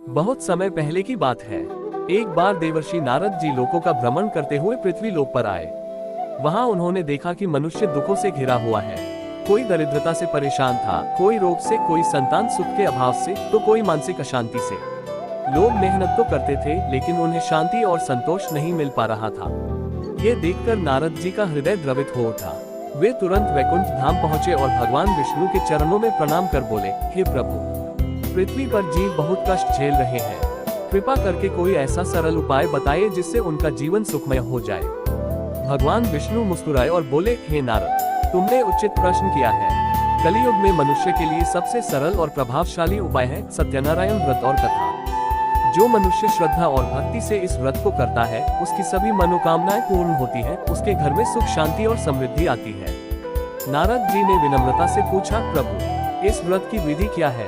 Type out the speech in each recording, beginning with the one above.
बहुत समय पहले की बात है। एक बार देवर्षि नारद जी लोकों का भ्रमण करते हुए पृथ्वी लोक पर आए। वहां उन्होंने देखा कि मनुष्य दुखों से घिरा हुआ है। कोई दरिद्रता से परेशान था, कोई रोग से, कोई संतान सुख के अभाव से, तो कोई मानसिक अशांति से। लोग मेहनत तो करते थे, लेकिन उन्हें शांति और संतोष नहीं मिल पा रहा था। ये देखकर नारद जी का हृदय द्रवित हो उठा। वे तुरंत वैकुंठ धाम पहुँचे और भगवान विष्णु के चरणों में प्रणाम कर बोले, हे प्रभु, पृथ्वी पर जीव बहुत कष्ट झेल रहे हैं। कृपा करके कोई ऐसा सरल उपाय बताइए जिससे उनका जीवन सुखमय हो जाए। भगवान विष्णु मुस्कुराए और बोले, हे नारद, तुमने उचित प्रश्न किया है। कलियुग में मनुष्य के लिए सबसे सरल और प्रभावशाली उपाय है सत्यनारायण व्रत और कथा। जो मनुष्य श्रद्धा और भक्ति से इस व्रत को करता है, उसकी सभी मनोकामनाएं पूर्ण होती हैं, उसके घर में सुख शांति और समृद्धि आती है। नारद जी ने विनम्रता से पूछा, प्रभु, इस व्रत की विधि क्या है?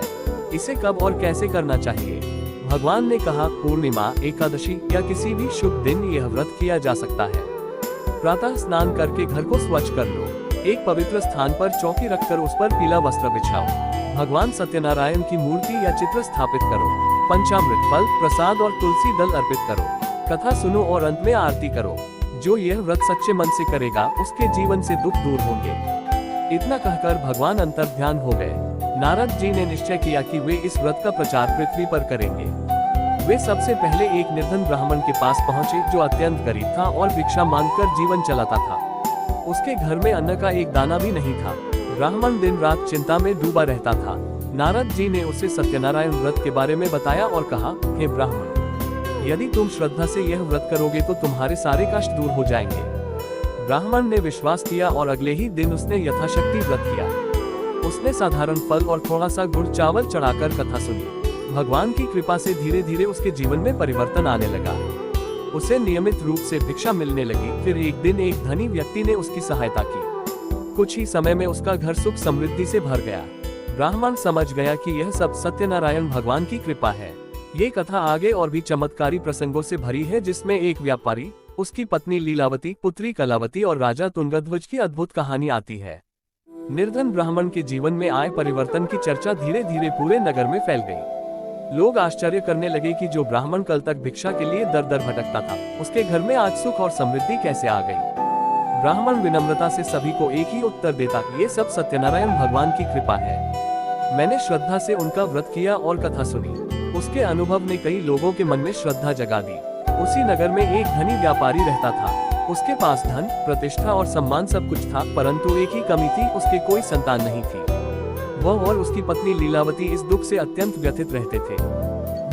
इसे कब और कैसे करना चाहिए? भगवान ने कहा, पूर्णिमा, एकादशी या किसी भी शुभ दिन यह व्रत किया जा सकता है। प्रातः स्नान करके घर को स्वच्छ कर लो। एक पवित्र स्थान पर चौकी रखकर उस पर पीला वस्त्र बिछाओ। भगवान सत्यनारायण की मूर्ति या चित्र स्थापित करो। पंचामृत, फल, प्रसाद और तुलसी दल अर्पित करो। कथा सुनो और अंत में आरती करो। जो यह व्रत सच्चे मन से करेगा, उसके जीवन से दुख दूर होंगे। इतना कहकर भगवान अंतर्ध्यान हो गए। नारद जी ने निश्चय किया कि वे इस व्रत का प्रचार पृथ्वी पर करेंगे। वे सबसे पहले एक निर्धन ब्राह्मण के पास पहुंचे, जो अत्यंत गरीब था और भिक्षा मांगकर जीवन चलाता था। उसके घर में अन्न का एक दाना भी नहीं था। ब्राह्मण दिन रात चिंता में डूबा रहता था। नारद जी ने उसे सत्यनारायण व्रत के बारे में बताया और कहा, हे ब्राह्मण, यदि तुम श्रद्धा से यह व्रत करोगे तो तुम्हारे सारे कष्ट दूर हो जाएंगे। ब्राह्मण ने विश्वास किया और अगले ही दिन उसने यथाशक्ति व्रत किया। उसने साधारण फल और थोड़ा सा गुड़ चावल चढ़ाकर कथा सुनी। भगवान की कृपा से धीरे धीरे उसके जीवन में परिवर्तन आने लगा। उसे नियमित रूप से भिक्षा मिलने लगी। फिर एक दिन एक धनी व्यक्ति ने उसकी सहायता की। कुछ ही समय में उसका घर सुख समृद्धि से भर गया। ब्राह्मण समझ गया कि यह सब सत्यनारायण भगवान की कृपा है। ये कथा आगे और भी चमत्कारी प्रसंगों से भरी है, जिसमें एक व्यापारी, उसकी पत्नी लीलावती, पुत्री कलावती और राजा तुंगध्वज की अद्भुत कहानी आती है। निर्धन ब्राह्मण के जीवन में आए परिवर्तन की चर्चा धीरे धीरे पूरे नगर में फैल गई। लोग आश्चर्य करने लगे कि जो ब्राह्मण कल तक भिक्षा के लिए दर दर भटकता था, उसके घर में आज सुख और समृद्धि कैसे आ गई। ब्राह्मण विनम्रता से सभी को एक ही उत्तर देता, ये सब सत्यनारायण भगवान की कृपा है। मैंने श्रद्धा से उनका व्रत किया और कथा सुनी। उसके अनुभव ने कई लोगों के मन में श्रद्धा जगा दी। उसी नगर में एक धनी व्यापारी रहता था। उसके पास धन, प्रतिष्ठा और सम्मान सब कुछ था, परंतु एक ही कमी थी, उसके कोई संतान नहीं थी। वह और उसकी पत्नी लीलावती इस दुख से अत्यंत व्यथित रहते थे।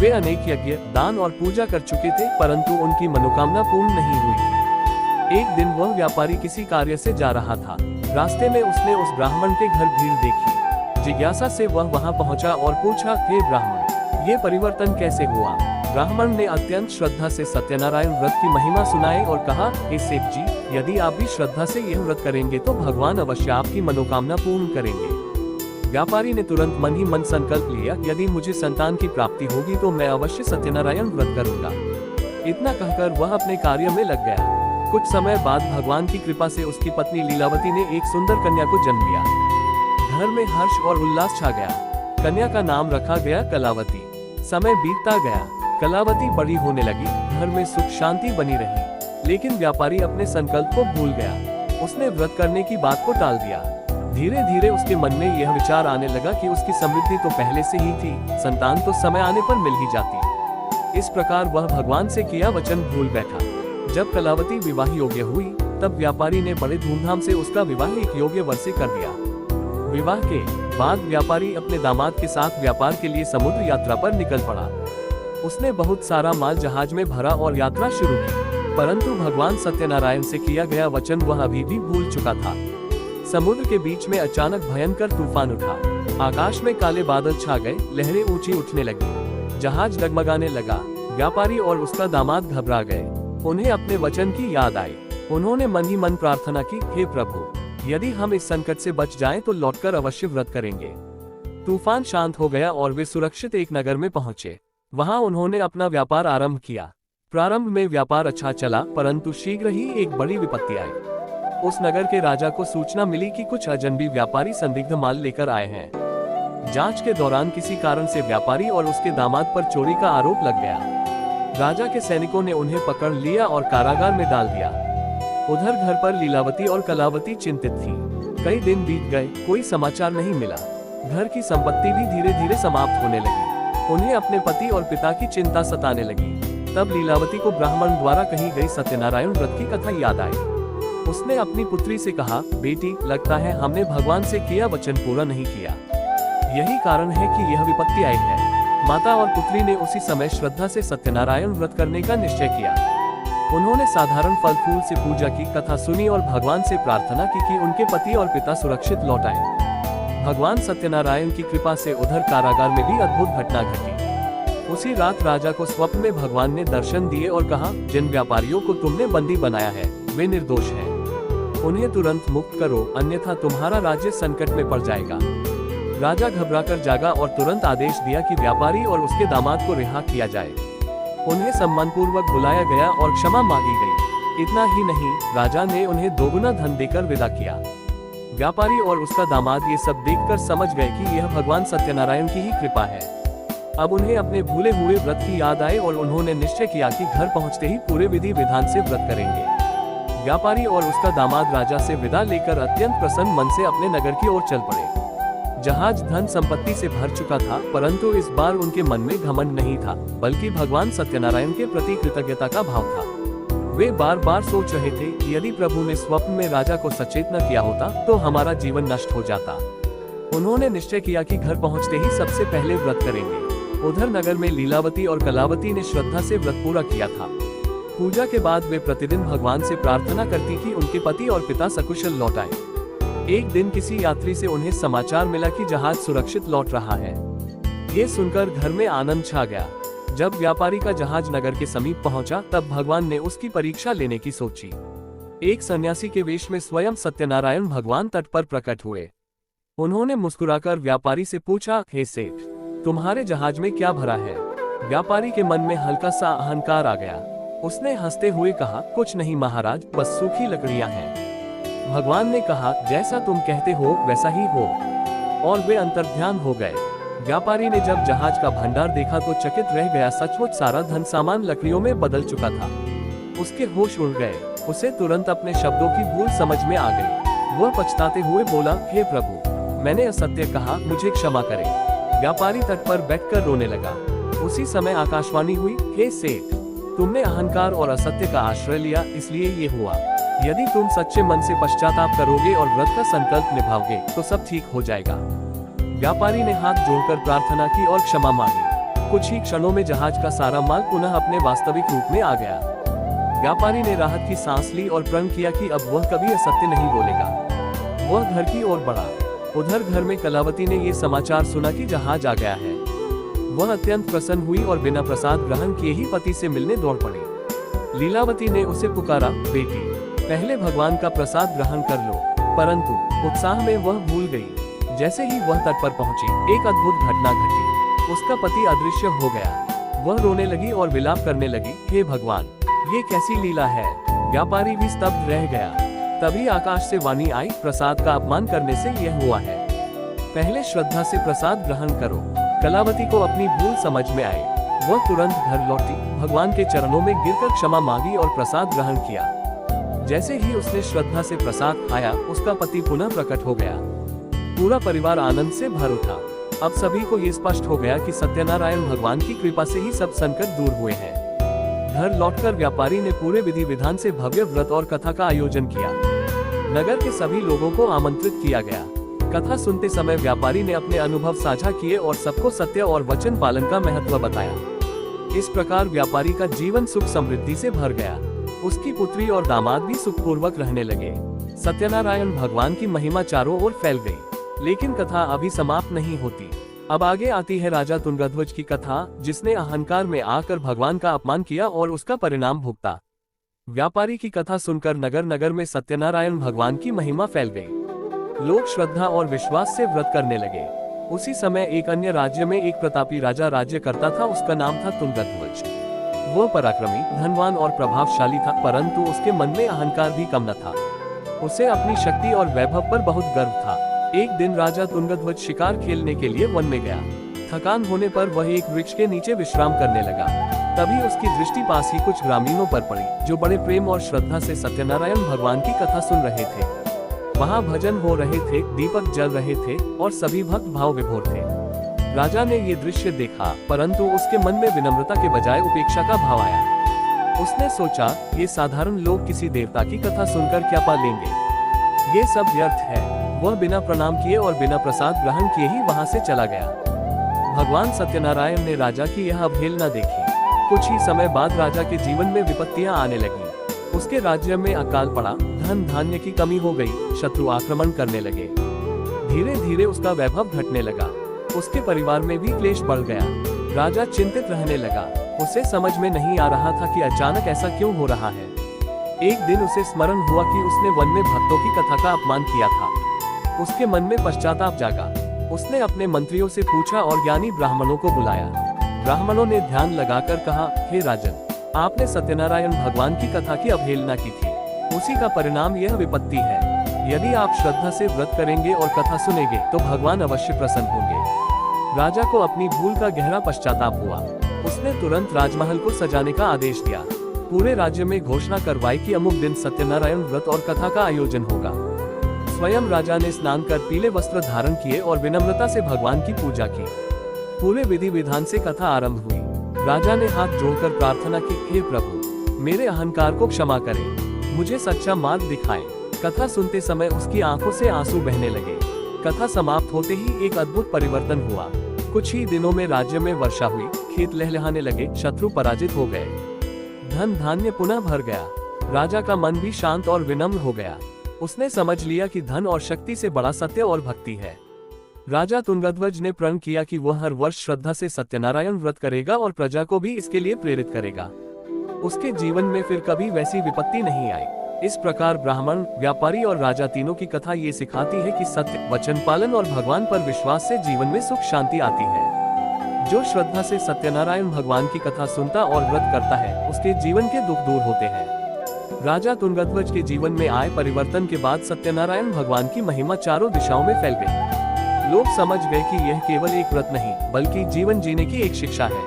वे अनेक यज्ञ, दान और पूजा कर चुके थे, परंतु उनकी मनोकामना पूर्ण नहीं हुई थी। एक दिन वह व्यापारी किसी कार्य से जा रहा था। रास्ते में उसने उस ब्राह्मण के घर भीड़ देखी। जिज्ञासा से वह वहां पहुंचा और पूछा, हे ब्राह्मण, ये परिवर्तन कैसे हुआ? ब्राह्मण ने अत्यंत श्रद्धा से सत्यनारायण व्रत की महिमा सुनाई और कहा, हे सेठ जी, यदि आप भी श्रद्धा से यह व्रत करेंगे तो भगवान अवश्य आपकी मनोकामना पूर्ण करेंगे। व्यापारी ने तुरंत मन ही मन संकल्प लिया, यदि मुझे संतान की प्राप्ति होगी तो मैं अवश्य सत्यनारायण व्रत करूंगा। इतना कहकर वह अपने कार्य में लग गया। कुछ समय बाद भगवान की कृपा से उसकी पत्नी लीलावती ने एक सुंदर कन्या को जन्म दिया। घर में हर्ष और उल्लास छा गया। कन्या का नाम रखा गया कलावती। समय बीतता गया। कलावती बड़ी होने लगी। घर में सुख शांति बनी रही। लेकिन व्यापारी अपने संकल्प को भूल गया। उसने व्रत करने की बात को टाल दिया। धीरे धीरे उसके मन में यह विचार आने लगा कि उसकी समृद्धि तो पहले से ही थी, संतान तो समय आने पर मिल ही जाती। इस प्रकार वह भगवान से किया वचन भूल बैठा। जब कलावती विवाह योग्य हुई, तब व्यापारी ने बड़े धूमधाम से उसका विवाह एक योग्य वर से कर दिया। विवाह के बाद व्यापारी अपने दामाद के साथ व्यापार के लिए समुद्र यात्रा पर निकल पड़ा। उसने बहुत सारा माल जहाज में भरा और यात्रा शुरू की, परंतु भगवान सत्यनारायण से किया गया वचन वह अभी भी भूल चुका था। समुद्र के बीच में अचानक भयंकर तूफान उठा। आकाश में काले बादल छा गए, लहरें ऊंची उठने लगी, जहाज डगमगाने लगा। व्यापारी और उसका दामाद घबरा गए। उन्हें अपने वचन की याद आई। उन्होंने मन ही मन प्रार्थना की, हे प्रभु, यदि हम इस संकट से बच जाएं तो लौटकर अवश्य व्रत करेंगे। तूफान शांत हो गया और वे सुरक्षित एक नगर में पहुंचे। वहां उन्होंने अपना व्यापार आरंभ किया। प्रारंभ में व्यापार अच्छा चला, परंतु शीघ्र ही एक बड़ी विपत्ति आई। उस नगर के राजा को सूचना मिली कि कुछ अजनबी व्यापारी संदिग्ध माल लेकर आए हैं। जांच के दौरान किसी कारण से व्यापारी और उसके दामाद पर चोरी का आरोप लग गया। राजा के सैनिकों ने उन्हें पकड़ लिया और कारागार में डाल दिया। उधर घर पर लीलावती और कलावती चिंतित थीं। कई दिन बीत गए, कोई समाचार नहीं मिला। घर की संपत्ति भी धीरे धीरे समाप्त होने लगी। उन्हें अपने पति और पिता की चिंता सताने लगी। तब लीलावती को ब्राह्मण द्वारा कही गई सत्यनारायण व्रत की कथा याद आई। उसने अपनी पुत्री से कहा, बेटी, लगता है हमने भगवान से किया वचन पूरा नहीं किया। यही कारण है कि यह विपत्ति आई है। माता और पुत्री ने उसी समय श्रद्धा से सत्यनारायण व्रत करने का निश्चय किया। उन्होंने साधारण फल फूल से पूजा की, कथा सुनी और भगवान से प्रार्थना की कि उनके पति और पिता सुरक्षित लौट आए। भगवान सत्यनारायण की कृपा से उधर कारागार में भी अद्भुत घटना घटी। उसी रात राजा को स्वप्न में भगवान ने दर्शन दिए और कहा, जिन व्यापारियों को तुमने बंदी बनाया है वे निर्दोष हैं। उन्हें तुरंत मुक्त करो, अन्यथा तुम्हारा राज्य संकट में पड़ जाएगा। राजा घबराकर जागा और तुरंत आदेश दिया कि व्यापारी और उसके दामाद को रिहा किया जाए। उन्हें सम्मानपूर्वक बुलाया गया और क्षमा मांगी गई। इतना ही नहीं, राजा ने उन्हें दोगुना धन देकर विदा किया। व्यापारी और उसका दामाद ये सब देखकर समझ गए कि यह भगवान सत्यनारायण की ही कृपा है। अब उन्हें अपने भूले हुए व्रत की याद आए और उन्होंने निश्चय किया कि घर पहुंचते ही पूरे विधि विधान से व्रत करेंगे। व्यापारी और उसका दामाद राजा से विदा लेकर अत्यंत प्रसन्न मन से अपने नगर की ओर चल पड़े। जहाज धन संपत्ति से भर चुका था, परंतु इस बार उनके मन में घमंड नहीं था, बल्कि भगवान सत्यनारायण के प्रति कृतज्ञता का भाव था। वे बार बार सोच रहे थे कि यदि प्रभु ने स्वप्न में राजा को सचेत न किया होता तो हमारा जीवन नष्ट हो जाता। उन्होंने निश्चय किया कि घर पहुंचते ही सबसे पहले व्रत करेंगे। उधर नगर में लीलावती और कलावती ने श्रद्धा से व्रत पूरा किया था। पूजा के बाद वे प्रतिदिन भगवान से प्रार्थना करती कि उनके पति और पिता सकुशल लौट आए। एक दिन किसी यात्री से उन्हें समाचार मिला कि जहाज सुरक्षित लौट रहा है। ये सुनकर घर में आनंद छा गया। जब व्यापारी का जहाज नगर के समीप पहुंचा, तब भगवान ने उसकी परीक्षा लेने की सोची। एक सन्यासी के वेश में स्वयं सत्यनारायण भगवान तट पर प्रकट हुए। उन्होंने मुस्कुराकर व्यापारी से पूछा, हे सेठ, तुम्हारे जहाज में क्या भरा है? व्यापारी के मन में हल्का सा अहंकार आ गया। उसने हंसते हुए कहा, कुछ नहीं महाराज, बस सूखी लकड़ियां हैं। भगवान ने कहा, जैसा तुम कहते हो वैसा ही हो, और वे अंतर्ध्यान हो गए। व्यापारी ने जब जहाज का भंडार देखा तो चकित रह गया। सचमुच सारा धन सामान लकड़ियों में बदल चुका था। उसके होश उड़ गए। उसे तुरंत अपने शब्दों की भूल समझ में आ गई। वह पछताते हुए बोला, हे प्रभु, मैंने असत्य कहा, मुझे क्षमा करें। व्यापारी तट पर बैठकर रोने लगा। उसी समय आकाशवाणी हुई, हे सेठ, तुमने अहंकार और असत्य का आश्रय लिया, इसलिए ये हुआ। यदि तुम सच्चे मन से पश्चाताप करोगे और व्रत का संकल्प निभाओगे तो सब ठीक हो जाएगा। व्यापारी ने हाथ जोड़कर प्रार्थना की और क्षमा मांगी। कुछ ही क्षणों में जहाज का सारा माल पुनः अपने वास्तविक रूप में आ गया। व्यापारी ने राहत की सांस ली और प्रण किया कि अब वह कभी असत्य नहीं बोलेगा। वह घर की ओर बढ़ा। उधर घर में कलावती ने ये समाचार सुना कि जहाज आ गया है। वह अत्यंत प्रसन्न हुई और बिना प्रसाद ग्रहण किए ही पति से मिलने दौड़ पड़ी। लीलावती ने उसे पुकारा, बेटी, पहले भगवान का प्रसाद ग्रहण कर लो। परंतु उत्साह में वह भूल गई। जैसे ही वह तट पर पहुंची, एक अद्भुत घटना घटी। उसका पति अदृश्य हो गया। वह रोने लगी और विलाप करने लगी, हे भगवान, ये कैसी लीला है। व्यापारी भी स्तब्ध रह गया। तभी आकाश से वाणी आई, प्रसाद का अपमान करने से यह हुआ है। पहले श्रद्धा से प्रसाद ग्रहण करो। कलावती को अपनी भूल समझ में आई। वह तुरंत घर लौटी, भगवान के चरणों में गिरकर क्षमा मांगी और प्रसाद ग्रहण किया। जैसे ही उसने श्रद्धा से प्रसाद खाया, उसका पति पुनः प्रकट हो गया। पूरा परिवार आनंद से भर उठा। अब सभी को ये स्पष्ट हो गया कि सत्यनारायण भगवान की कृपा से ही सब संकट दूर हुए हैं। घर लौटकर व्यापारी ने पूरे विधि विधान से भव्य व्रत और कथा का आयोजन किया। नगर के सभी लोगों को आमंत्रित किया गया। कथा सुनते समय व्यापारी ने अपने अनुभव साझा किए और सबको सत्य और वचन पालन का महत्व बताया। इस प्रकार व्यापारी का जीवन सुख समृद्धि से भर गया। उसकी पुत्री और दामाद भी सुखपूर्वक रहने लगे। सत्यनारायण भगवान की महिमा चारों ओर फैल गई। लेकिन कथा अभी समाप्त नहीं होती। अब आगे आती है राजा तुंगध्वज की कथा, जिसने अहंकार में आकर भगवान का अपमान किया और उसका परिणाम भुगता। व्यापारी की कथा सुनकर नगर नगर में सत्यनारायण भगवान की महिमा फैल गई। लोग श्रद्धा और विश्वास से व्रत करने लगे। उसी समय एक अन्य राज्य में एक प्रतापी राजा राज्य करता था। उसका नाम था तुंगध्वज। वह पराक्रमी, धनवान और प्रभावशाली था, परंतु उसके मन में अहंकार भी कम न था। उसे अपनी शक्ति और वैभव पर बहुत गर्व था। एक दिन राजा तुंगध्वज शिकार खेलने के लिए वन में गया। थकान होने पर वह एक वृक्ष के नीचे विश्राम करने लगा। तभी उसकी दृष्टि पास ही कुछ ग्रामीणों पर पड़ी, जो बड़े प्रेम और श्रद्धा से सत्यनारायण भगवान की कथा सुन रहे थे। वहाँ भजन हो रहे थे, दीपक जल रहे थे और सभी भक्त भाव विभोर थे। राजा ने ये दृश्य देखा, परंतु उसके मन में विनम्रता के बजाय उपेक्षा का भाव आया। उसने सोचा, ये साधारण लोग किसी देवता की कथा सुनकर क्या पा लेंगे, ये सब व्यर्थ है। वह बिना प्रणाम किए और बिना प्रसाद ग्रहण किए ही वहाँ से चला गया। भगवान सत्यनारायण ने राजा की यह अवहेलना देखी। कुछ ही समय बाद राजा के जीवन में विपत्तियां आने लगी। उसके राज्य में अकाल पड़ा, धन धान्य की कमी हो गई, शत्रु आक्रमण करने लगे। धीरे धीरे उसका वैभव घटने लगा। उसके परिवार में भी क्लेश बढ़ गया। राजा चिंतित रहने लगा। उसे समझ में नहीं आ रहा था कि अचानक ऐसा क्यों हो रहा है। एक दिन उसे स्मरण हुआ कि उसने वन में भक्तों की कथा का अपमान किया था। उसके मन में पश्चाताप जागा। उसने अपने मंत्रियों से पूछा और ज्ञानी ब्राह्मणों को बुलाया। ब्राह्मणों ने ध्यान लगाकर कहा, हे राजन, आपने सत्यनारायण भगवान की कथा की अवहेलना की थी, उसी का परिणाम यह विपत्ति है। यदि आप श्रद्धा से व्रत करेंगे और कथा सुनेंगे तो भगवान अवश्य प्रसन्न होंगे। राजा को अपनी भूल का गहरा पश्चाताप हुआ। उसने तुरंत राजमहल को सजाने का आदेश दिया। पूरे राज्य में घोषणा करवाई कि अमुक दिन सत्यनारायण व्रत और कथा का आयोजन होगा। स्वयं राजा ने स्नान कर पीले वस्त्र धारण किए और विनम्रता से भगवान की पूजा की। पूरे विधि विधान से कथा आरंभ हुई। राजा ने हाथ जोड़कर प्रार्थना की, हे प्रभु, मेरे अहंकार को क्षमा करें, मुझे सच्चा मार्ग दिखाएं। कथा सुनते समय उसकी आंखों से आंसू बहने लगे। कथा समाप्त होते ही एक अद्भुत परिवर्तन हुआ। कुछ ही दिनों में राज्य में वर्षा हुई, खेत लहलहाने लगे, शत्रु पराजित हो गए, धन धान्य पुनः भर गया। राजा का मन भी शांत और विनम्र हो गया। उसने समझ लिया कि धन और शक्ति से बड़ा सत्य और भक्ति है। राजा तुंगध्वज ने प्रण किया कि वह हर वर्ष श्रद्धा से सत्यनारायण व्रत करेगा और प्रजा को भी इसके लिए प्रेरित करेगा। उसके जीवन में फिर कभी वैसी विपत्ति नहीं आई। इस प्रकार ब्राह्मण, व्यापारी और राजा तीनों की कथा ये सिखाती है कि सत्य, वचन पालन और भगवान पर विश्वास से जीवन में सुख शांति आती है। जो श्रद्धा से सत्यनारायण भगवान की कथा सुनता और व्रत करता है, उसके जीवन के दुख दूर होते हैं। राजा तुंगध्वज के जीवन में आए परिवर्तन के बाद सत्यनारायण भगवान की महिमा चारों दिशाओं में फैल गई। लोग समझ गए कि यह केवल एक व्रत नहीं, बल्कि जीवन जीने की एक शिक्षा है।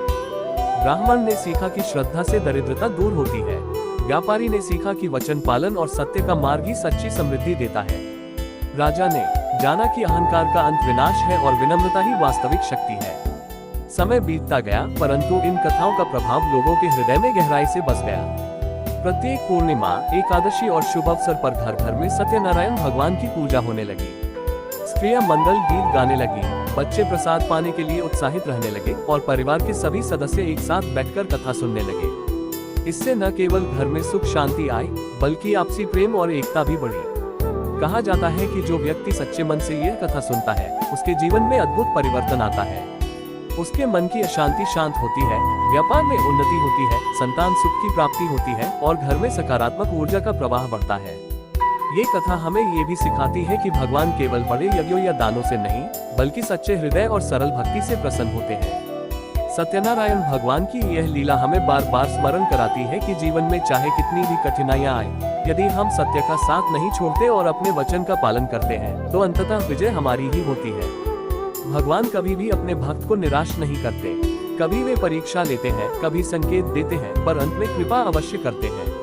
ब्राह्मण ने सीखा कि श्रद्धा से दरिद्रता दूर होती है। व्यापारी ने सीखा कि वचन पालन और सत्य का मार्ग ही सच्ची समृद्धि देता है। राजा ने जाना कि अहंकार का अंत विनाश है और विनम्रता ही वास्तविक शक्ति है। समय बीतता गया, परंतु इन कथाओं का प्रभाव लोगों के हृदय में गहराई से बस गया। प्रत्येक पूर्णिमा, एकादशी और शुभ अवसर पर घर घर में सत्यनारायण भगवान की पूजा होने लगी। स्त्रियां मंगल गीत गाने लगी, बच्चे प्रसाद पाने के लिए उत्साहित रहने लगे और परिवार के सभी सदस्य एक साथ बैठकर कथा सुनने लगे। इससे न केवल घर में सुख शांति आई, बल्कि आपसी प्रेम और एकता भी बढ़ी। कहा जाता है कि जो व्यक्ति सच्चे मन से यह कथा सुनता है, उसके जीवन में अद्भुत परिवर्तन आता है। उसके मन की अशांति शांत होती है, व्यापार में उन्नति होती है, संतान सुख की प्राप्ति होती है और घर में सकारात्मक ऊर्जा का प्रवाह बढ़ता है। ये कथा हमें ये भी सिखाती है कि भगवान केवल बड़े यज्ञों या दानों से नहीं, बल्कि सच्चे हृदय और सरल भक्ति से प्रसन्न होते हैं। सत्यनारायण भगवान की यह लीला हमें बार बार स्मरण कराती है कि जीवन में चाहे कितनी भी कठिनाइयां आए, यदि हम सत्य का साथ नहीं छोड़ते और अपने वचन का पालन करते हैं, तो अंततः विजय हमारी ही होती है। भगवान कभी भी अपने भक्त को निराश नहीं करते। कभी वे परीक्षा लेते हैं, कभी संकेत देते हैं, पर अंत में कृपा अवश्य करते हैं।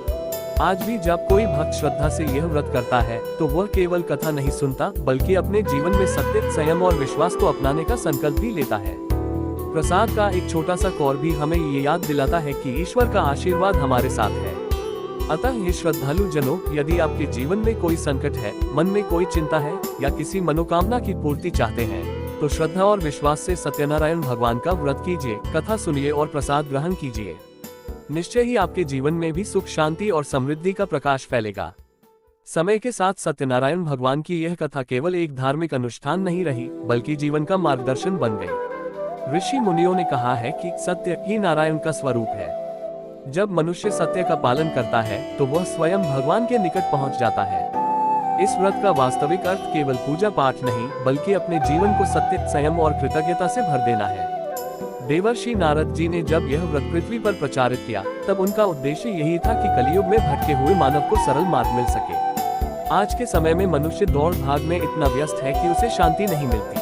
आज भी जब कोई भक्त श्रद्धा से यह व्रत करता है, तो वह केवल कथा नहीं सुनता, बल्कि अपने जीवन में सत्य, संयम और विश्वास को अपनाने का संकल्प भी लेता है। प्रसाद का एक छोटा सा कौर भी हमें ये याद दिलाता है कि ईश्वर का आशीर्वाद हमारे साथ है। अतः ये श्रद्धालु जनों, यदि आपके जीवन में कोई संकट है, मन में कोई चिंता है या किसी मनोकामना की पूर्ति चाहते हैं, तो श्रद्धा और विश्वास से सत्यनारायण भगवान का व्रत कीजिए, कथा सुनिए और प्रसाद ग्रहण कीजिए। निश्चय ही आपके जीवन में भी सुख शांति और समृद्धि का प्रकाश फैलेगा। समय के साथ सत्यनारायण भगवान की यह कथा केवल एक धार्मिक अनुष्ठान नहीं रही, बल्कि जीवन का मार्गदर्शन बन गई। ऋषि मुनियों ने कहा है कि सत्य ही नारायण का स्वरूप है। जब मनुष्य सत्य का पालन करता है, तो वह स्वयं भगवान के निकट पहुंच जाता है। इस व्रत का वास्तविक अर्थ केवल पूजा पाठ नहीं, बल्कि अपने जीवन को सत्य, संयम और कृतज्ञता से भर देना है। देवर्षि नारद जी ने जब यह व्रत पृथ्वी पर प्रचारित किया, तब उनका उद्देश्य यही था कि कलयुग में भटके हुए मानव को सरल मार्ग मिल सके। आज के समय में मनुष्य दौड़ भाग में इतना व्यस्त है कि उसे शांति नहीं मिलती।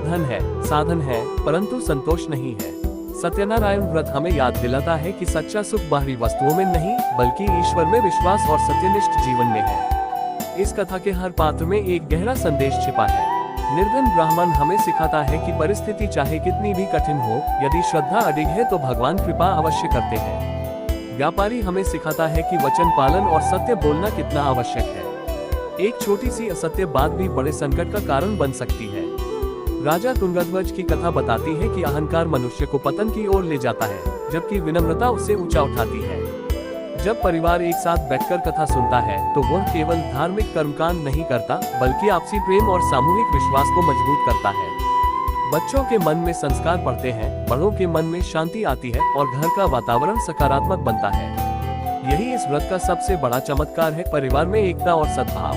धन है, साधन है, परंतु संतोष नहीं है। सत्यनारायण व्रत हमें याद दिलाता है कि सच्चा सुख बाहरी वस्तुओं में नहीं, बल्कि ईश्वर में विश्वास और सत्यनिष्ठ जीवन में है। इस कथा के हर पात्र में एक गहरा संदेश छिपा है। निर्धन ब्राह्मण हमें सिखाता है कि परिस्थिति चाहे कितनी भी कठिन हो, यदि श्रद्धा अडिग है तो भगवान कृपा अवश्य करते हैं। व्यापारी हमें सिखाता है कि वचन पालन और सत्य बोलना कितना आवश्यक है। एक छोटी सी असत्य बात भी बड़े संकट का कारण बन सकती है। राजा तुंगध्वज की कथा बताती है कि अहंकार मनुष्य को पतन की ओर ले जाता है, जबकि विनम्रता उसे ऊंचा उठाती है। जब परिवार एक साथ बैठकर कथा सुनता है तो वह केवल धार्मिक कर्मकांड नहीं करता, बल्कि आपसी प्रेम और सामूहिक विश्वास को मजबूत करता है। बच्चों के मन में संस्कार पड़ते हैं, बड़ों के मन में शांति आती है और घर का वातावरण सकारात्मक बनता है। यही इस व्रत का सबसे बड़ा चमत्कार है, परिवार में एकता और सद्भाव।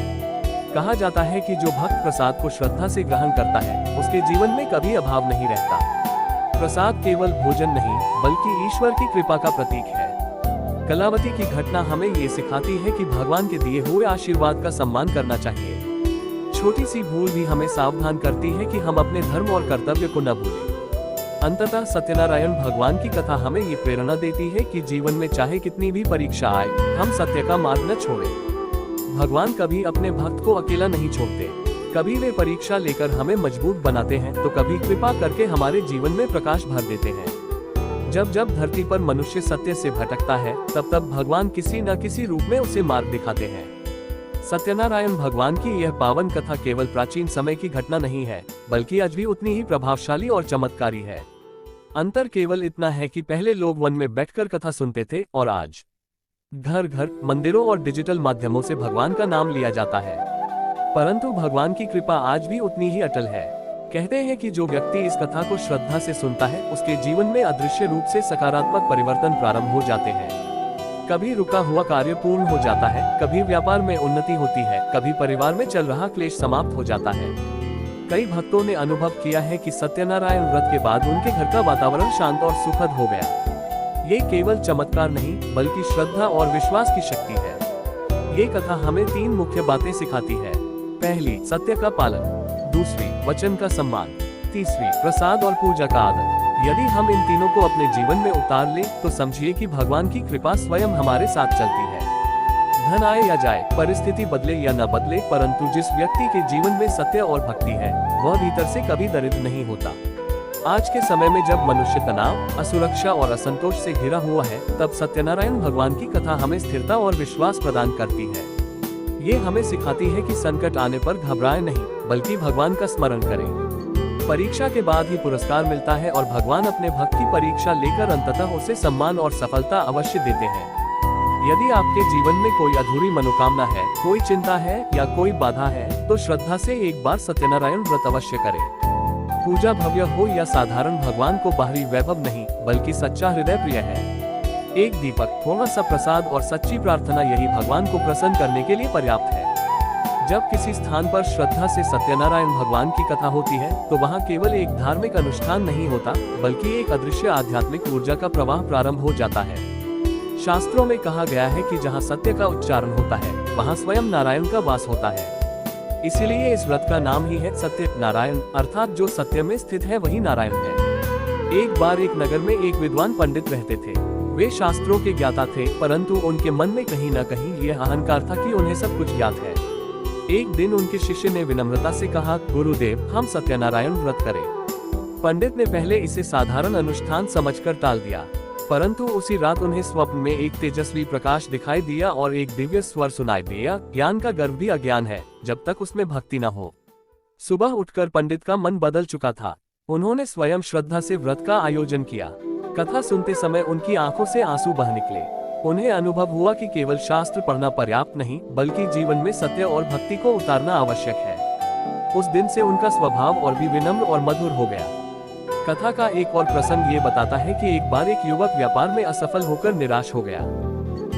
कहा जाता है कि जो भक्त प्रसाद को श्रद्धा से ग्रहण करता है, उसके जीवन में कभी अभाव नहीं रहता। प्रसाद केवल भोजन नहीं, बल्कि ईश्वर की कृपा का प्रतीक है। कलावती की घटना हमें ये सिखाती है कि भगवान के दिए हुए आशीर्वाद का सम्मान करना चाहिए। छोटी सी भूल भी हमें सावधान करती है कि हम अपने धर्म और कर्तव्य को न भूलें। अंततः सत्यनारायण भगवान की कथा हमें ये प्रेरणा देती है कि जीवन में चाहे कितनी भी परीक्षा आए, हम सत्य का मार्ग न छोड़ें। भगवान कभी अपने भक्त को अकेला नहीं छोड़ते। कभी वे परीक्षा लेकर हमें मजबूत बनाते हैं, तो कभी कृपा करके हमारे जीवन में प्रकाश भर देते हैं। जब जब धरती पर मनुष्य सत्य से भटकता है, तब तब भगवान किसी न किसी रूप में उसे मार्ग दिखाते हैं। सत्यनारायण भगवान की यह पावन कथा केवल प्राचीन समय की घटना नहीं है, बल्कि आज भी उतनी ही प्रभावशाली और चमत्कारी है। अंतर केवल इतना है कि पहले लोग वन में बैठकर कथा सुनते थे और आज घर घर, मंदिरों और डिजिटल माध्यमों से भगवान का नाम लिया जाता है। परंतु भगवान की कृपा आज भी उतनी ही अटल है। कहते हैं कि जो व्यक्ति इस कथा को श्रद्धा से सुनता है, उसके जीवन में अदृश्य रूप से सकारात्मक परिवर्तन प्रारंभ हो जाते हैं। कभी रुका हुआ कार्य पूर्ण हो जाता है, कभी व्यापार में उन्नति होती है, कभी परिवार में चल रहा क्लेश समाप्त हो जाता है। कई भक्तों ने अनुभव किया है कि सत्यनारायण व्रत के बाद उनके घर का वातावरण शांत और सुखद हो गया। ये केवल चमत्कार नहीं, बल्कि श्रद्धा और विश्वास की शक्ति है। ये कथा हमें 3 मुख्य बातें सिखाती है। पहली, सत्य का पालन। दूसरी, वचन का सम्मान। तीसरी, प्रसाद और पूजा का आदर। यदि हम इन तीनों को अपने जीवन में उतार लें, तो समझिए कि भगवान की कृपा स्वयं हमारे साथ चलती है। धन आए या जाए, परिस्थिति बदले या न बदले, परंतु जिस व्यक्ति के जीवन में सत्य और भक्ति है, वह भीतर से कभी दरिद्र नहीं होता। आज के समय में जब मनुष्य तनाव, असुरक्षा और असंतोष से घिरा हुआ है, तब सत्यनारायण भगवान की कथा हमें स्थिरता और विश्वास प्रदान करती है। ये हमें सिखाती है कि संकट आने पर घबराएं नहीं, बल्कि भगवान का स्मरण करें। परीक्षा के बाद ही पुरस्कार मिलता है और भगवान अपने भक्त की परीक्षा लेकर अंततः उसे सम्मान और सफलता अवश्य देते हैं। यदि आपके जीवन में कोई अधूरी मनोकामना है, कोई चिंता है या कोई बाधा है, तो श्रद्धा से एक बार सत्यनारायण व्रत अवश्य करें। पूजा भव्य हो या साधारण, भगवान को बाहरी वैभव नहीं, बल्कि सच्चा हृदय प्रिय है। एक दीपक, थोड़ा सा प्रसाद और सच्ची प्रार्थना, यही भगवान को प्रसन्न करने के लिए पर्याप्त है। जब किसी स्थान पर श्रद्धा से सत्यनारायण भगवान की कथा होती है, तो वहाँ केवल एक धार्मिक अनुष्ठान नहीं होता, बल्कि एक अदृश्य आध्यात्मिक ऊर्जा का प्रवाह प्रारंभ हो जाता है। शास्त्रों में कहा गया है कि जहाँ सत्य का उच्चारण होता है, वहाँ स्वयं नारायण का वास होता है। इसीलिए इस व्रत का नाम ही है सत्य नारायण, अर्थात जो सत्य में स्थित है वही नारायण है। एक बार एक नगर में एक विद्वान पंडित रहते थे। वे शास्त्रों के ज्ञाता थे, परंतु उनके मन में कहीं न कहीं यह अहंकार था कि उन्हें सब कुछ ज्ञात है। एक दिन उनके शिष्य ने विनम्रता से कहा, गुरुदेव, हम सत्यनारायण व्रत करें। पंडित ने पहले इसे साधारण अनुष्ठान समझकर टाल दिया, परंतु उसी रात उन्हें स्वप्न में एक तेजस्वी प्रकाश दिखाई दिया और एक दिव्य स्वर सुनाई दिया, ज्ञान का गर्व भी अज्ञान है जब तक उसमें भक्ति न हो। सुबह उठकर पंडित का मन बदल चुका था। उन्होंने स्वयं श्रद्धा से व्रत का आयोजन किया। कथा सुनते समय उनकी आंखों से आंसू बह निकले। उन्हें अनुभव हुआ कि केवल शास्त्र पढ़ना पर्याप्त नहीं, बल्कि जीवन में सत्य और भक्ति को उतारना आवश्यक है। उस दिन से उनका स्वभाव और भी विनम्र और मधुर हो गया। कथा का एक और प्रसंग ये बताता है कि एक बार एक युवक व्यापार में असफल होकर निराश हो गया।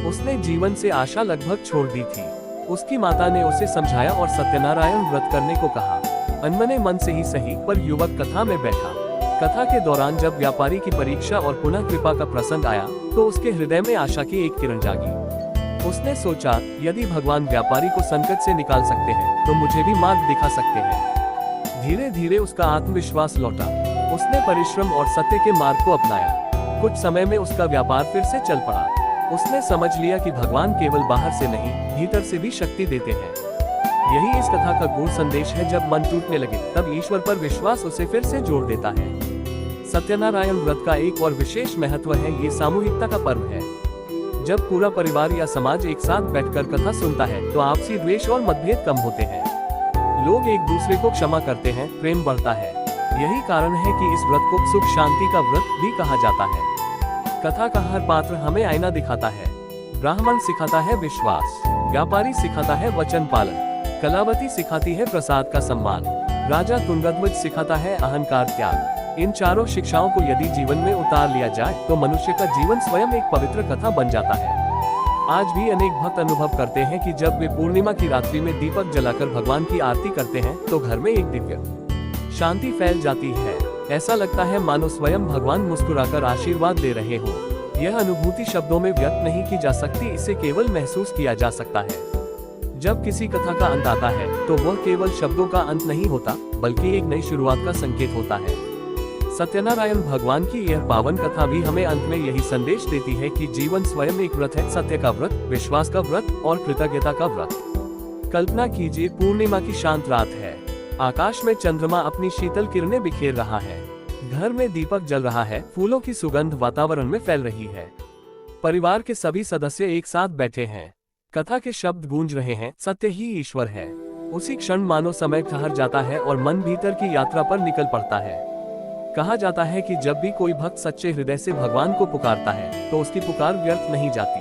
उसने जीवन से आशा लगभग छोड़ दी थी। उसकी माता ने उसे समझाया और सत्यनारायण व्रत करने को कहा। अनमने मन से ही सही, पर युवक कथा में बैठा। कथा के दौरान जब व्यापारी की परीक्षा और पुनः कृपा का प्रसंग आया, तो उसके हृदय में आशा की एक किरण जागी। उसने सोचा, यदि भगवान व्यापारी को संकट से निकाल सकते हैं तो मुझे भी मार्ग दिखा सकते हैं। धीरे धीरे उसका आत्मविश्वास लौटा। उसने परिश्रम और सत्य के मार्ग को अपनाया। कुछ समय में उसका व्यापार फिर से चल पड़ा। उसने समझ लिया कि भगवान केवल बाहर से नहीं, भीतर से भी शक्ति देते हैं। यही इस कथा का गूढ़ संदेश है। जब मन टूटने लगे तब ईश्वर पर विश्वास उसे फिर से जोड़ देता है। सत्यनारायण व्रत का एक और विशेष महत्व है, ये सामूहिकता का पर्व है। जब पूरा परिवार या समाज एक साथ बैठकर कथा सुनता है तो आपसी द्वेष और मतभेद कम होते हैं। लोग एक दूसरे को क्षमा करते हैं, प्रेम बढ़ता है। यही कारण है कि इस व्रत को सुख शांति का व्रत भी कहा जाता है। कथा का हर पात्र हमें आईना दिखाता है। ब्राह्मण सिखाता है विश्वास, व्यापारी सिखाता है वचन पालन, कलावती सिखाती है प्रसाद का सम्मान, राजा तुंगध्वज सिखाता है अहंकार त्याग। इन चारों शिक्षाओं को यदि जीवन में उतार लिया जाए तो मनुष्य का जीवन स्वयं एक पवित्र कथा बन जाता है। आज भी अनेक भक्त अनुभव करते हैं कि जब वे पूर्णिमा की रात्रि में दीपक जलाकर भगवान की आरती करते हैं तो घर में एक दिव्य शांति फैल जाती है। ऐसा लगता है मानो स्वयं भगवान मुस्कुराकर आशीर्वाद दे रहे हो। यह अनुभूति शब्दों में व्यक्त नहीं की जा सकती, इसे केवल महसूस किया जा सकता है। जब किसी कथा का अंत आता है तो वह केवल शब्दों का अंत नहीं होता, बल्कि एक नई शुरुआत का संकेत होता है। सत्यनारायण भगवान की यह पावन कथा भी हमें अंत में यही संदेश देती है कि जीवन स्वयं एक व्रत है, सत्य का व्रत, विश्वास का व्रत और कृतज्ञता का व्रत। कल्पना कीजिए, पूर्णिमा की शांत रात है। आकाश में चंद्रमा अपनी शीतल किरणें बिखेर रहा है। घर में दीपक जल रहा है, फूलों की सुगंध वातावरण में फैल रही है। परिवार के सभी सदस्य एक साथ बैठे हैं। कथा के शब्द गूंज रहे हैं, सत्य ही ईश्वर है। उसी क्षण मानो समय ठहर जाता है और मन भीतर की यात्रा पर निकल पड़ता है। कहा जाता है कि जब भी कोई भक्त सच्चे हृदय से भगवान को पुकारता है तो उसकी पुकार व्यर्थ नहीं जाती।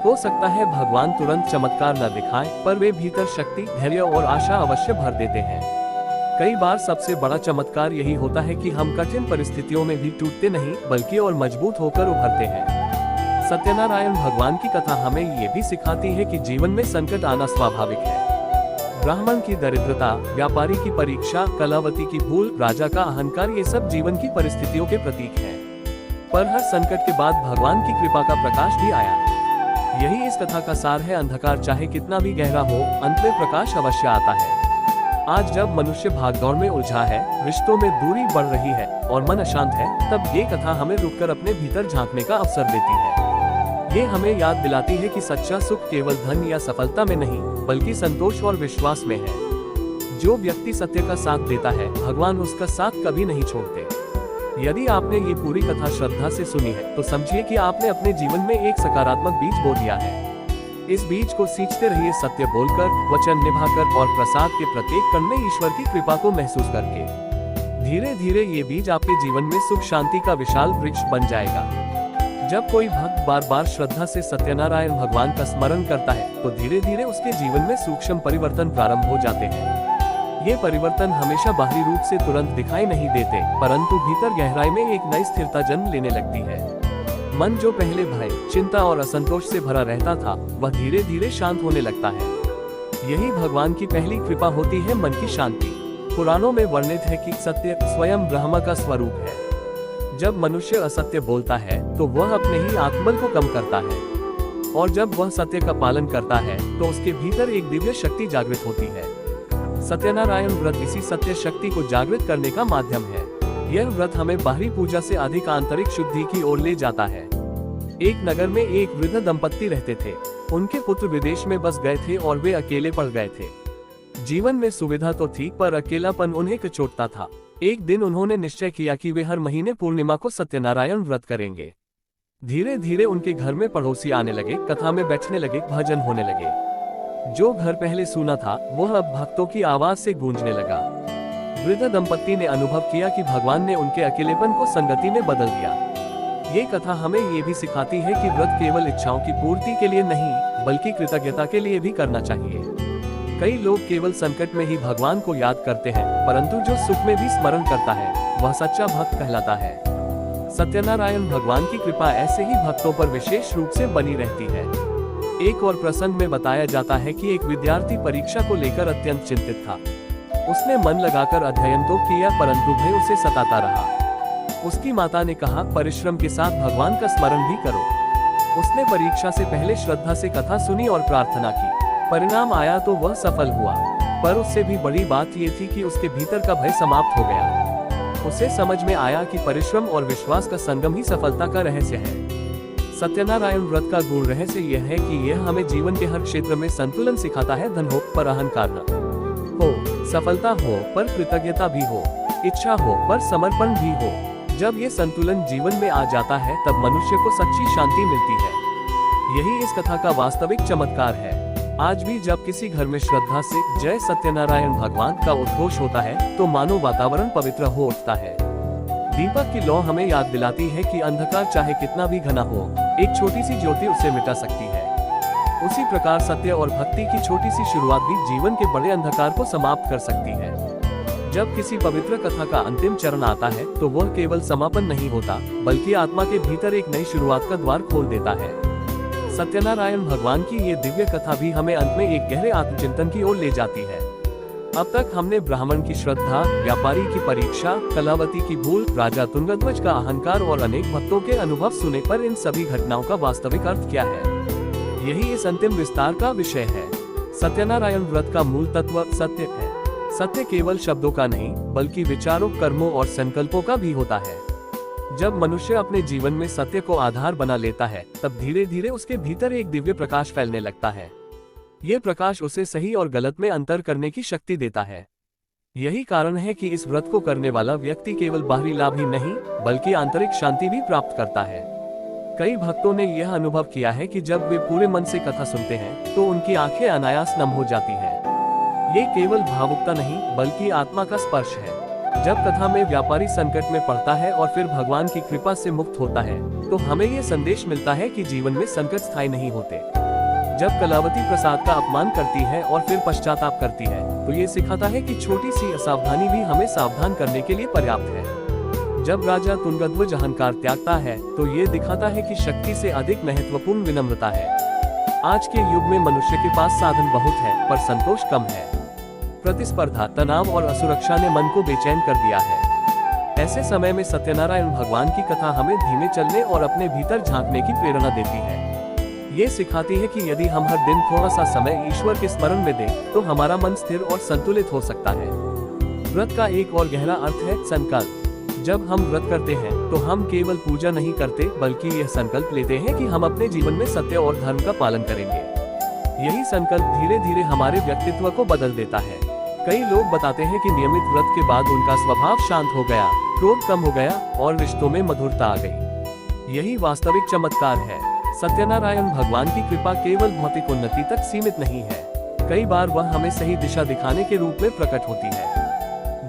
हो सकता है भगवान तुरंत चमत्कार न दिखाएं, पर वे भीतर शक्ति, धैर्य और आशा अवश्य भर देते हैं। कई बार सबसे बड़ा चमत्कार यही होता है कि हम कठिन परिस्थितियों में भी टूटते नहीं, बल्कि और मजबूत होकर उभरते हैं। सत्यनारायण भगवान की कथा हमें ये भी सिखाती है कि जीवन में संकट आना स्वाभाविक है। ब्राह्मण की दरिद्रता, व्यापारी की परीक्षा, कलावती की भूल, राजा का अहंकार, ये सब जीवन की परिस्थितियों के प्रतीक हैं। पर हर संकट के बाद भगवान की कृपा का प्रकाश भी आया। यही इस कथा का सार है। अंधकार चाहे कितना भी गहरा हो, अंत में प्रकाश अवश्य आता है। आज जब मनुष्य भागदौड़ में उलझा है, रिश्तों में दूरी बढ़ रही है और मन अशांत है, तब ये कथा हमें रुककर अपने भीतर झांकने का अवसर देती है। ये हमें याद दिलाती है कि सच्चा सुख केवल धन या सफलता में नहीं, बल्कि संतोष और विश्वास में है। जो व्यक्ति सत्य का साथ देता है, भगवान उसका साथ कभी नहीं छोड़ते। यदि आपने ये पूरी कथा श्रद्धा से सुनी है तो समझिए कि आपने अपने जीवन में एक सकारात्मक बीज बो दिया है। इस बीज को सींचते रहिए, सत्य बोलकर, वचन निभाकर और प्रसाद के प्रत्येक कण में ईश्वर की कृपा को महसूस करके। धीरे धीरे ये बीज आपके जीवन में सुख शांति का विशाल वृक्ष बन जाएगा। जब कोई भक्त बार बार श्रद्धा से सत्यनारायण भगवान का स्मरण करता है तो धीरे धीरे उसके जीवन में सूक्ष्म परिवर्तन प्रारंभ हो जाते हैं। ये परिवर्तन हमेशा बाहरी रूप से तुरंत दिखाई नहीं देते, परंतु भीतर गहराई में एक नई स्थिरता जन्म लेने लगती है। मन जो पहले भय, चिंता और असंतोष से भरा रहता था, वह धीरे धीरे शांत होने लगता है। यही भगवान की पहली कृपा होती है, मन की शांति। पुराणों में वर्णित है कि सत्य स्वयं ब्रह्म का स्वरूप है। जब मनुष्य असत्य बोलता है तो वह अपने ही आत्मबल को कम करता है, और जब वह सत्य का पालन करता है तो उसके भीतर एक दिव्य शक्ति जागृत होती है। सत्यनारायण व्रत इसी सत्य शक्ति को जागृत करने का माध्यम है। यह व्रत हमें बाहरी पूजा से अधिक आंतरिक शुद्धि की ओर ले जाता है। एक नगर में एक वृद्ध दंपत्ति रहते थे। उनके पुत्र विदेश में बस गए थे और वे अकेले पड़ गए थे। जीवन में सुविधा तो थी, पर अकेलापन उन्हें कचोटता था। एक दिन उन्होंने निश्चय किया कि वे हर महीने पूर्णिमा को सत्यनारायण व्रत करेंगे। धीरे धीरे उनके घर में पड़ोसी आने लगे, कथा में बैठने लगे, भजन होने लगे। जो घर पहले सूना था वह अब भक्तों की आवाज से गूंजने लगा। वृद्ध दंपत्ति ने अनुभव किया कि भगवान ने उनके अकेलेपन को संगति में बदल दिया। ये कथा हमें ये भी सिखाती है कि व्रत केवल इच्छाओं की पूर्ति के लिए नहीं, बल्कि कृतज्ञता के लिए भी करना चाहिए। कई लोग केवल संकट में ही भगवान को याद करते हैं, परंतु जो सुख में भी स्मरण करता है वह सच्चा भक्त कहलाता है। सत्यनारायण भगवान की कृपा ऐसे ही भक्तों पर विशेष रूप से बनी रहती है। एक और प्रसंग में बताया जाता है कि एक विद्यार्थी परीक्षा को लेकर अत्यंत चिंतित था। उसने मन लगाकर अध्ययन तो किया, परंतु भय उसे सताता रहा। उसकी माता ने कहा, परिश्रम के साथ भगवान का स्मरण भी करो। उसने परीक्षा से पहले श्रद्धा से कथा सुनी और प्रार्थना की। परिणाम आया तो वह सफल हुआ, पर उससे भी बड़ी बात ये थी कि उसके भीतर का भय समाप्त हो गया। उसे समझ में आया कि परिश्रम और विश्वास का संगम ही सफलता का रहस्य है। सत्यनारायण व्रत का गूढ़ रहस्य यह है कि यह हमें जीवन के हर क्षेत्र में संतुलन सिखाता है। धन हो पर अहंकार न हो, सफलता हो पर कृतज्ञता भी हो, इच्छा हो पर समर्पण भी हो। जब ये संतुलन जीवन में आ जाता है तब मनुष्य को सच्ची शांति मिलती है। यही इस कथा का वास्तविक चमत्कार है। आज भी जब किसी घर में श्रद्धा से जय सत्यनारायण भगवान का उद्घोष होता है तो मानो वातावरण पवित्र हो उठता है। दीपक की लौ हमें याद दिलाती है कि अंधकार चाहे कितना भी घना हो, एक छोटी सी ज्योति उसे मिटा सकती है। उसी प्रकार सत्य और भक्ति की छोटी सी शुरुआत भी जीवन के बड़े अंधकार को समाप्त कर सकती है। जब किसी पवित्र कथा का अंतिम चरण आता है तो वह केवल समापन नहीं होता, बल्कि आत्मा के भीतर एक नई शुरुआत का द्वार खोल देता है। सत्यनारायण भगवान की ये दिव्य कथा भी हमें अंत में एक गहरे आत्मचिंतन की ओर ले जाती है। अब तक हमने ब्राह्मण की श्रद्धा, व्यापारी की परीक्षा, कलावती की भूल, राजा तुंगध्वज का अहंकार और अनेक भक्तों के अनुभव सुने, पर इन सभी घटनाओं का वास्तविक अर्थ क्या है, यही इस अंतिम विस्तार का विषय है। सत्यनारायण व्रत का मूल तत्व सत्य है। सत्य केवल शब्दों का नहीं, बल्कि विचारों, कर्मों और संकल्पों का भी होता है। जब मनुष्य अपने जीवन में सत्य को आधार बना लेता है, तब धीरे धीरे उसके भीतर एक दिव्य प्रकाश फैलने लगता है। ये प्रकाश उसे सही और गलत में अंतर करने की शक्ति देता है। यही कारण है कि इस व्रत को करने वाला व्यक्ति केवल बाहरी लाभ ही नहीं, बल्कि आंतरिक शांति भी प्राप्त करता है। कई भक्तों ने यह अनुभव किया है कि जब वे पूरे मन से कथा सुनते हैं तो उनकी आंखें अनायास नम हो जाती हैं। ये केवल भावुकता नहीं, बल्कि आत्मा का स्पर्श है। जब कथा में व्यापारी संकट में पड़ता है और फिर भगवान की कृपा से मुक्त होता है, तो हमें ये संदेश मिलता है कि जीवन में संकट स्थायी नहीं होते। जब कलावती प्रसाद का अपमान करती है और फिर पश्चाताप करती है, तो ये सिखाता है कि छोटी सी असावधानी भी हमें सावधान करने के लिए पर्याप्त है। जब राजा तुंगध्वज अहंकार त्यागता है, तो ये दिखाता है कि शक्ति से अधिक महत्वपूर्ण विनम्रता है। आज के युग में मनुष्य के पास साधन बहुत है, पर संतोष कम है। प्रतिस्पर्धा, तनाव और असुरक्षा ने मन को बेचैन कर दिया है। ऐसे समय में सत्यनारायण भगवान की कथा हमें धीमे चलने और अपने भीतर झांकने की प्रेरणा देती है। ये सिखाती है कि यदि हम हर दिन थोड़ा सा समय ईश्वर के स्मरण में दें, तो हमारा मन स्थिर और संतुलित हो सकता है। व्रत का एक और गहरा अर्थ है संकल्प। जब हम व्रत करते हैं तो हम केवल पूजा नहीं करते, बल्कि यह संकल्प लेते हैं कि हम अपने जीवन में सत्य और धर्म का पालन करेंगे। यही संकल्प धीरे धीरे हमारे व्यक्तित्व को बदल देता है। कई लोग बताते हैं कि नियमित व्रत के बाद उनका स्वभाव शांत हो गया, क्रोध कम हो गया और रिश्तों में मधुरता आ गई। यही वास्तविक चमत्कार है। सत्यनारायण भगवान की कृपा केवल भौतिक उन्नति तक सीमित नहीं है। कई बार वह हमें सही दिशा दिखाने के रूप में प्रकट होती है।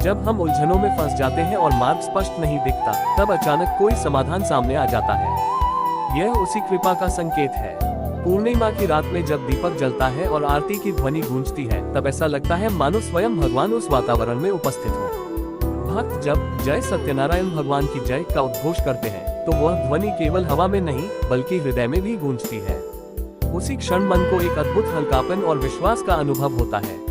जब हम उलझनों में फंस जाते हैं और मार्ग स्पष्ट नहीं दिखता, तब अचानक कोई समाधान सामने आ जाता है। यह उसी कृपा का संकेत है। पूर्णिमा की रात में जब दीपक जलता है और आरती की ध्वनि गूंजती है, तब ऐसा लगता है मानो स्वयं भगवान उस वातावरण में उपस्थित हो। भक्त जब जय सत्यनारायण भगवान की जय का उद्घोष करते हैं, तो वह ध्वनि केवल हवा में नहीं, बल्कि हृदय में भी गूंजती है। उसी क्षण मन को एक अद्भुत हल्कापन और विश्वास का अनुभव होता है।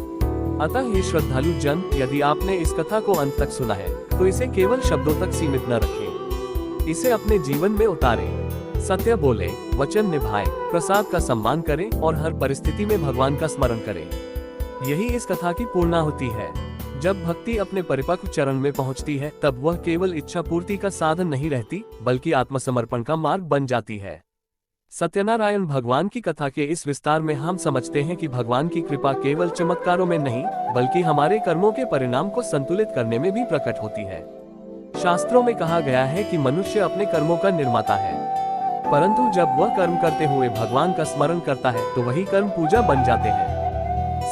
अतः ये श्रद्धालु जन, यदि आपने इस कथा को अंत तक सुना है, तो इसे केवल शब्दों तक सीमित न रखें। इसे अपने जीवन में उतारें। सत्य बोले, वचन निभाएं, प्रसाद का सम्मान करें और हर परिस्थिति में भगवान का स्मरण करें। यही इस कथा की पूर्णाहुति है। जब भक्ति अपने परिपक्व चरण में पहुंचती है, तब वह केवल इच्छा पूर्ति का साधन नहीं रहती, बल्कि आत्मसमर्पण का मार्ग बन जाती है। सत्यनारायण भगवान की कथा के इस विस्तार में हम समझते हैं कि भगवान की कृपा केवल चमत्कारों में नहीं, बल्कि हमारे कर्मों के परिणाम को संतुलित करने में भी प्रकट होती है। शास्त्रों में कहा गया है कि मनुष्य अपने कर्मों का निर्माता है, परंतु जब वह कर्म करते हुए भगवान का स्मरण करता है, तो वही कर्म पूजा बन जाते हैं।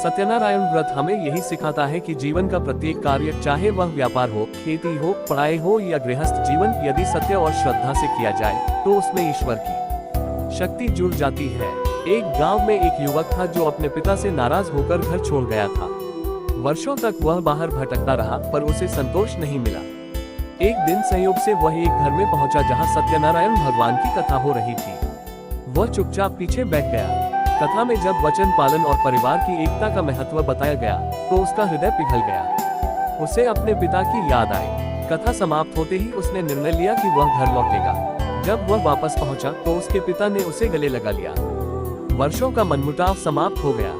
सत्यनारायण व्रत हमें यही सिखाता है कि जीवन का प्रत्येक कार्य, चाहे वह व्यापार हो, खेती हो, पढ़ाई हो या गृहस्थ जीवन, यदि सत्य और श्रद्धा से किया जाए, तो उसमें ईश्वर की शक्ति जुड़ जाती है। एक गांव में एक युवक था जो अपने पिता से नाराज होकर घर छोड़ गया था। वर्षों तक वह बाहर भटकता रहा, पर उसे संतोष नहीं मिला। एक दिन संयोग से वह एक घर में पहुंचा जहां सत्यनारायण भगवान की कथा हो रही थी। वह चुपचाप पीछे बैठ गया। कथा में जब वचन पालन और परिवार की एकता का महत्व बताया गया, तो उसका हृदय पिघल गया। उसे अपने पिता की याद आई। कथा समाप्त होते ही उसने निर्णय लिया कि वह घर लौटेगा। जब वह वापस पहुंचा तो उसके पिता ने उसे गले लगा लिया। वर्षों का मनमुटाव समाप्त हो गया।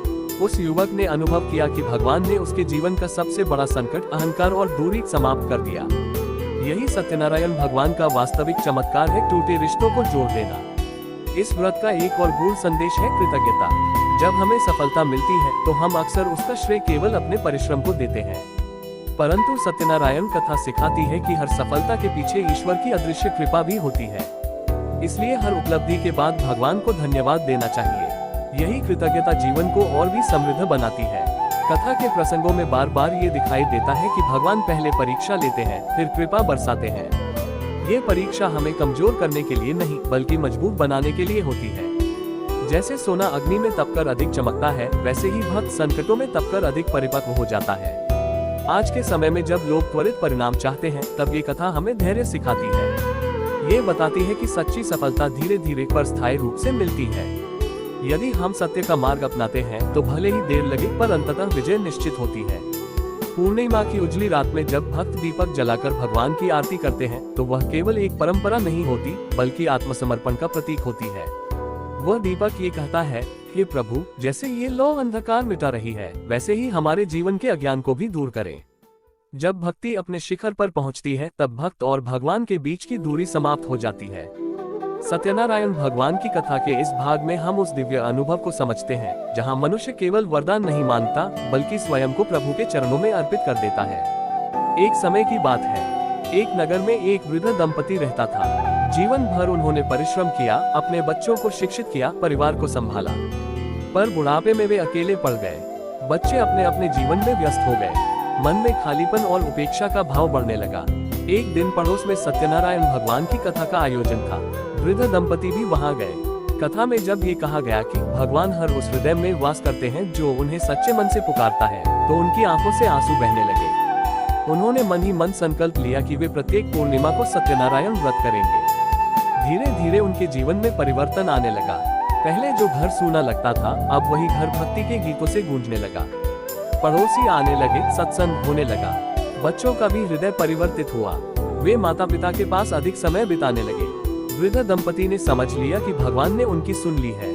उस युवक ने अनुभव किया कि भगवान ने उसके जीवन का सबसे बड़ा संकट, अहंकार और दूरी समाप्त कर दिया। यही सत्यनारायण भगवान का वास्तविक चमत्कार है, टूटे रिश्तों को जोड़ देना। इस व्रत का एक और गूढ़ संदेश है कृतज्ञता। जब हमें सफलता मिलती है तो हम अक्सर उसका श्रेय केवल अपने परिश्रम को देते हैं, परंतु सत्यनारायण कथा सिखाती है कि हर सफलता के पीछे ईश्वर की अदृश्य कृपा भी होती है। इसलिए हर उपलब्धि के बाद भगवान को धन्यवाद देना चाहिए। यही कृतज्ञता जीवन को और भी समृद्ध बनाती है। कथा के प्रसंगों में बार बार ये दिखाई देता है कि भगवान पहले परीक्षा लेते हैं, फिर कृपा बरसाते हैं। ये परीक्षा हमें कमजोर करने के लिए नहीं, बल्कि मजबूत बनाने के लिए होती है। जैसे सोना अग्नि में तपकर अधिक चमकता है, वैसे ही भक्त संकटों में तपकर अधिक परिपक्व हो जाता है। आज के समय में जब लोग त्वरित परिणाम चाहते हैं, तब ये कथा हमें धैर्य सिखाती है। ये बताती है कि सच्ची सफलता धीरे धीरे पर स्थायी रूप से मिलती है। यदि हम सत्य का मार्ग अपनाते हैं तो भले ही देर लगे, पर अंततः विजय निश्चित होती है। पूर्णिमा की उजली रात में जब भक्त दीपक जलाकर भगवान की आरती करते हैं तो वह केवल एक परंपरा नहीं होती, बल्कि आत्मसमर्पण का प्रतीक होती है। वह दीपक ये कहता है, हे प्रभु, जैसे ये लौ अंधकार मिटा रही है, वैसे ही हमारे जीवन के अज्ञान को भी दूर करें। जब भक्ति अपने शिखर पर पहुंचती है, तब भक्त और भगवान के बीच की दूरी समाप्त हो जाती है। सत्यनारायण भगवान की कथा के इस भाग में हम उस दिव्य अनुभव को समझते हैं, जहां मनुष्य केवल वरदान नहीं मांगता, बल्कि स्वयं को प्रभु के चरणों में अर्पित कर देता है। एक समय की बात है, एक नगर में एक वृद्ध दंपति रहता था। जीवन भर उन्होंने परिश्रम किया, अपने बच्चों को शिक्षित किया, परिवार को संभाला, पर बुढ़ापे में वे अकेले पड़ गए। बच्चे अपने अपने जीवन में व्यस्त हो गए। मन में खालीपन और उपेक्षा का भाव बढ़ने लगा। एक दिन पड़ोस में सत्यनारायण भगवान की कथा का आयोजन था। वृद्ध दंपति भी वहां गए। कथा में जब ये कहा गया कि भगवान हर उस हृदय में वास करते हैं जो उन्हें सच्चे मन से पुकारता है, तो उनकी आंखों से आंसू बहने लगे। उन्होंने मन ही मन संकल्प लिया कि वे प्रत्येक पूर्णिमा को सत्यनारायण व्रत करेंगे। धीरे धीरे उनके जीवन में परिवर्तन आने लगा। पहले जो घर सूना लगता था, अब वही घर भक्ति के गीतों से गूंजने लगा। पड़ोसी आने लगे, सत्संग होने लगा। बच्चों का भी हृदय परिवर्तित हुआ। वे माता पिता के पास अधिक समय बिताने लगे। वृद्ध दंपति ने समझ लिया कि भगवान ने उनकी सुन ली है।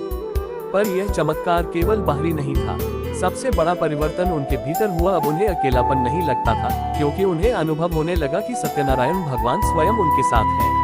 पर यह चमत्कार केवल बाहरी नहीं था। सबसे बड़ा परिवर्तन उनके भीतर हुआ। अब उन्हें अकेलापन नहीं लगता था, क्योंकि उन्हें अनुभव होने लगा कि सत्यनारायण भगवान स्वयं उनके साथ हैं।